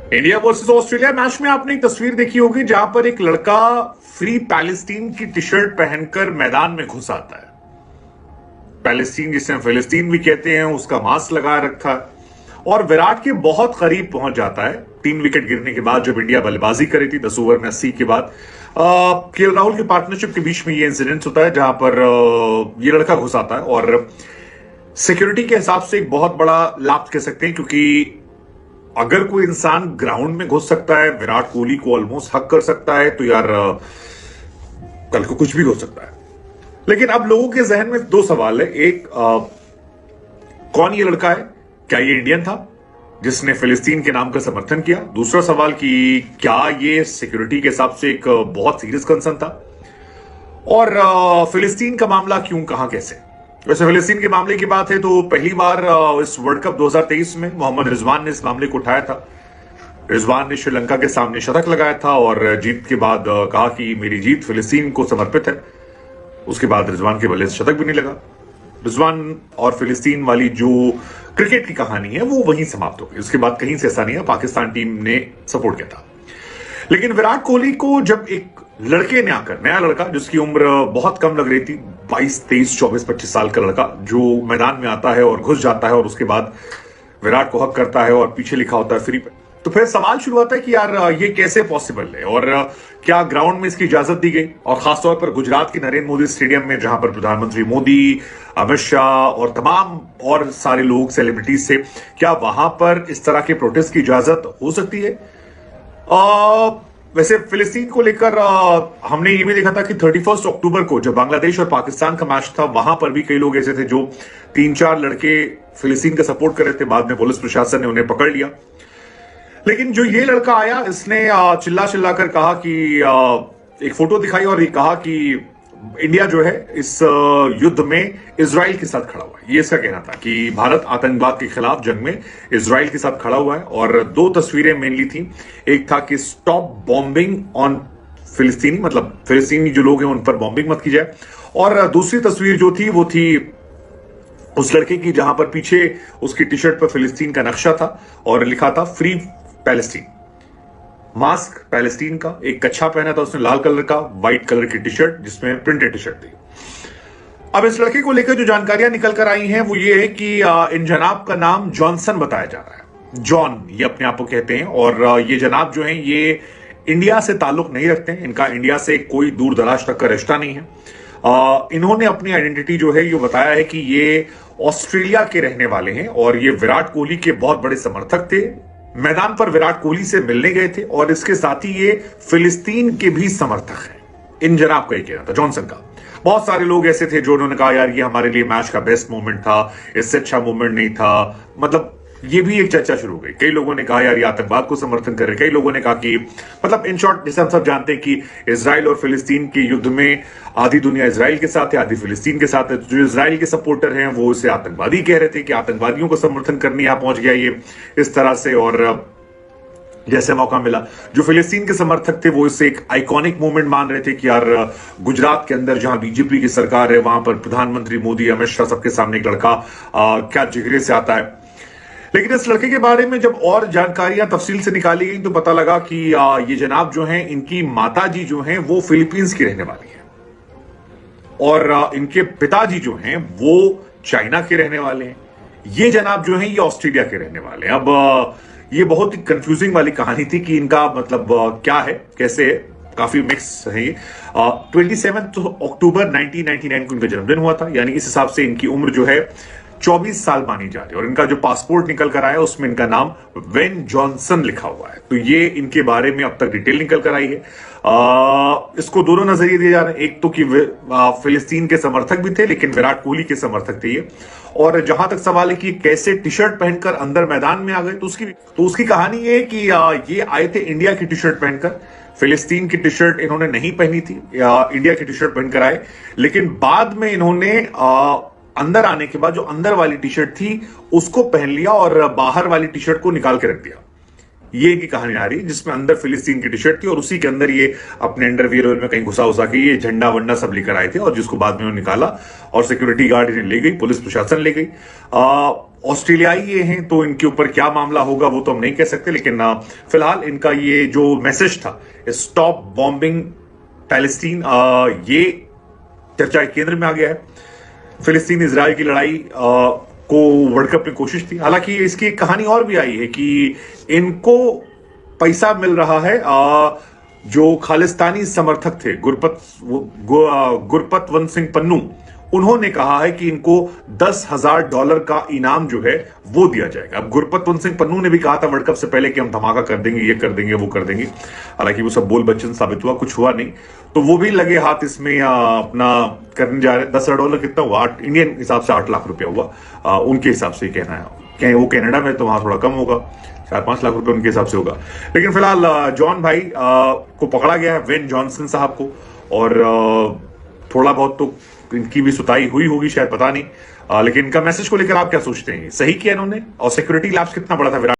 India versus Australia match में आपने एक तस्वीर देखी होगी जहां पर एक लड़का फ्री पैलेस्टीन की टी शर्ट पहनकर मैदान में घुस आता है। पैलेस्टीन जिसे फिलिस्तीन भी कहते हैं, उसका मास्क लगा रखा है और विराट के बहुत करीब पहुंच जाता है। 3 विकेट गिरने के बाद जब इंडिया बल्लेबाजी करी थी 10 ओवर में 80 के बाद, केएल राहुल की पार्टनरशिप के बीच में ये इंसिडेंट होता है जहां पर ये लड़का घुस आता है और सिक्योरिटी के हिसाब से एक बहुत बड़ा लाभ कह सकते हैं, क्योंकि अगर कोई इंसान ग्राउंड में घुस सकता है, विराट कोहली को ऑलमोस्ट हक कर सकता है, तो यार कल को कुछ भी हो सकता है। लेकिन अब लोगों के जहन में 2 सवाल है। एक, कौन ये लड़का है? क्या ये इंडियन था जिसने फिलिस्तीन के नाम का समर्थन किया? दूसरा सवाल कि क्या ये सिक्योरिटी के हिसाब से एक बहुत सीरियस कंसर्न था? और फिलिस्तीन का मामला क्यों, कहां, कैसे? वैसे फिलिस्तीन के मामले की बात है तो पहली बार इस वर्ल्ड कप 2023 में मोहम्मद रिजवान ने इस मामले को उठाया था। रिजवान ने श्रीलंका के सामने शतक लगाया था और जीत के बाद कहा कि मेरी जीत फिलिस्तीन को समर्पित है। उसके बाद रिजवान के बल्ले से शतक भी नहीं लगा। रिजवान और फिलिस्तीन वाली जो क्रिकेट की कहानी है वो वहीं समाप्त हो गई। उसके बाद कहीं से ऐसा नहीं है, पाकिस्तान टीम ने सपोर्ट किया था। लेकिन विराट कोहली को जब एक लड़के ने आकर, नया लड़का जिसकी उम्र बहुत कम लग रही थी, 22, 23, 24, 25 साल का लड़का जो मैदान में आता है और घुस जाता है और उसके बाद विराट को हक करता है और पीछे लिखा होता है फ्री पे, तो फिर सवाल शुरू होता है कि यार ये कैसे पॉसिबल है और क्या ग्राउंड में इसकी इजाजत दी गई? और खासतौर पर गुजरात के नरेंद्र मोदी स्टेडियम में, जहां पर प्रधानमंत्री मोदी, अमित शाह और तमाम और सारे लोग, सेलिब्रिटीज थे, क्या वहां पर इस तरह के प्रोटेस्ट की इजाजत हो सकती है? वैसे फिलिस्तीन को लेकर हमने ये भी देखा था कि 31 अक्टूबर को जब बांग्लादेश और पाकिस्तान का मैच था, वहां पर भी कई लोग ऐसे थे जो 3-4 लड़के फिलिस्तीन का सपोर्ट कर रहे थे। बाद में पुलिस प्रशासन ने उन्हें पकड़ लिया। लेकिन जो ये लड़का आया, इसने चिल्ला चिल्ला कर कहा कि एक फोटो दिखाई और ये कहा कि इंडिया जो है इस युद्ध में इजराइल के साथ खड़ा हुआ है। ये इसका कहना था कि भारत आतंकवाद के खिलाफ जंग में इजराइल के साथ खड़ा हुआ है। और 2 तस्वीरें मेनली थी। एक था कि स्टॉप बॉम्बिंग ऑन फिलिस्तीनी, मतलब फिलिस्तीनी जो लोग हैं उन पर बॉम्बिंग मत की जाए। और दूसरी तस्वीर जो थी वो थी उस लड़के की जहां पर पीछे उसकी टी शर्ट पर फिलिस्तीन का नक्शा था और लिखा था फ्री पैलेस्टीन। मास्क पैलेस्टीन का, एक कच्छा पहना था उसने लाल कलर का, व्हाइट कलर की टी शर्ट जिसमें प्रिंटेड टी शर्ट थी। अब इस लड़के को लेकर जो जानकारियां निकल कर आई हैं वो ये है कि इन जनाब का नाम जॉनसन बताया जा रहा है। जॉन ये अपने आप को कहते हैं और ये जनाब जो हैं ये इंडिया से ताल्लुक नहीं रखते हैं। इनका इंडिया से कोई दूर दराज तक का रिश्ता नहीं है। इन्होंने अपनी आइडेंटिटी जो है ये बताया है कि ये ऑस्ट्रेलिया के रहने वाले हैं और ये विराट कोहली के बहुत बड़े समर्थक थे। मैदान पर विराट कोहली से मिलने गए थे और इसके साथ ही ये फिलिस्तीन के भी समर्थक हैं। इन जनाब का ये कहना था, जॉनसन का। बहुत सारे लोग ऐसे थे जो उन्होंने कहा यार ये हमारे लिए मैच का बेस्ट मोमेंट था, इससे अच्छा मोमेंट नहीं था। मतलब ये भी एक चर्चा शुरू हो गई। कई लोगों ने कहा यार ये आतंकवाद को समर्थन कर रहे, कई लोगों ने कहा कि मतलब इन शॉर्ट, जैसे हम सब जानते हैं कि इजराइल और फिलिस्तीन के युद्ध में आधी दुनिया इजराइल के साथ है, आधी फिलिस्तीन के साथ है। जो इजराइल के सपोर्टर हैं वो इसे आतंकवादी कह रहे थे कि आतंकवादियों को समर्थन करने यहां पहुंच गया ये इस तरह से। और जैसे मौका मिला, जो फिलिस्तीन के समर्थक थे वो इससे एक आइकॉनिक मूवमेंट मान रहे थे कि यार गुजरात के अंदर जहां बीजेपी की सरकार है वहां पर प्रधानमंत्री मोदी, अमित शाह, सबके सामने एक लड़का क्या जिगरे से आता है। लेकिन इस लड़के के बारे में जब और जानकारियां तफसील से निकाली गई तो पता लगा कि ये जनाब जो हैं, इनकी माता जी जो हैं वो फिलीपींस की रहने वाली है और इनके पिताजी जो हैं वो चाइना के रहने वाले हैं। ये जनाब जो हैं ये ऑस्ट्रेलिया के रहने वाले हैं। अब ये बहुत ही कंफ्यूजिंग वाली कहानी थी कि इनका मतलब क्या है, कैसे है, काफी मिक्स है ये। 27 अक्टूबर 1999 को इनका जन्मदिन हुआ था, यानी इस हिसाब से इनकी उम्र जो है 24 साल मानी जा रही है। और इनका जो पासपोर्ट निकल कर आया उसमें इनका नाम वेन जॉनसन लिखा हुआ है। तो ये इनके बारे में अब तक डिटेल निकल कर आई है। इसको दोनों नजरिए दिए जा रहे हैं। एक तो कि फिलिस्तीन के समर्थक भी थे लेकिन विराट कोहली के समर्थक थे ये। और जहां तक सवाल है कि कैसे टी शर्ट पहनकर अंदर मैदान में आ गए, तो उसकी कहानी ये है कि ये आए थे इंडिया की टी शर्ट पहनकर। फिलिस्तीन की टी शर्ट इन्होंने नहीं पहनी थी, इंडिया की टी शर्ट पहनकर आए। लेकिन बाद में इन्होंने अंदर आने के बाद जो अंदर वाली टी शर्ट थी उसको पहन लिया और बाहर वाली टी शर्ट को निकाल के रख दिया। ये की कहानी आ रही है जिसमें अंदर फिलिस्तीन की टी शर्ट थी और उसी के अंदर ये अपने अंडरवियर में कहीं घुसा के ये झंडा वंडा सब लेकर आए थे और जिसको बाद में निकाला और सिक्योरिटी गार्ड इन्हें ले गई, पुलिस प्रशासन ले गई। ऑस्ट्रेलियाई ये हैं तो इनके ऊपर क्या मामला होगा वो तो हम नहीं कह सकते, लेकिन फिलहाल इनका ये जो मैसेज था, स्टॉप बॉम्बिंग पैलेस्टीन, ये चर्चा के केंद्र में आ गया है। फिलिस्तीन इजराइल की लड़ाई को वर्ल्ड कप में कोशिश थी। हालांकि इसकी एक कहानी और भी आई है कि इनको पैसा मिल रहा है, जो खालिस्तानी समर्थक थे गुरपतवंत सिंह पन्नू, उन्होंने कहा है कि इनको $10,000 का इनाम जो है वो दिया जाएगा। अब गुरपतवंत सिंह पन्नू ने भी कहा था वर्ल्ड कप से पहले कि हम धमाका कर देंगे, ये कर देंगे, वो कर देंगे। हालांकि वो सब बोल बच्चन साबित हुआ, कुछ हुआ नहीं। तो वो भी लगे हाथ इसमें अपना करने जा रहे। $10,000 कितना हुआ? इंडियन हिसाब से 8 लाख रुपया हुआ, उनके हिसाब से कहना है। वो कनाडा में तो वहां थोड़ा कम होगा, 4-5 लाख रुपए उनके हिसाब से होगा। लेकिन फिलहाल जॉन भाई को पकड़ा गया है, वेन जॉनसन साहब को, और थोड़ा बहुत तो इनकी भी सुताई हुई होगी शायद, पता नहीं। लेकिन इनका मैसेज को लेकर आप क्या सोचते हैं? सही किया इन्होंने? और सिक्योरिटी लैप्स कितना बड़ा था विराट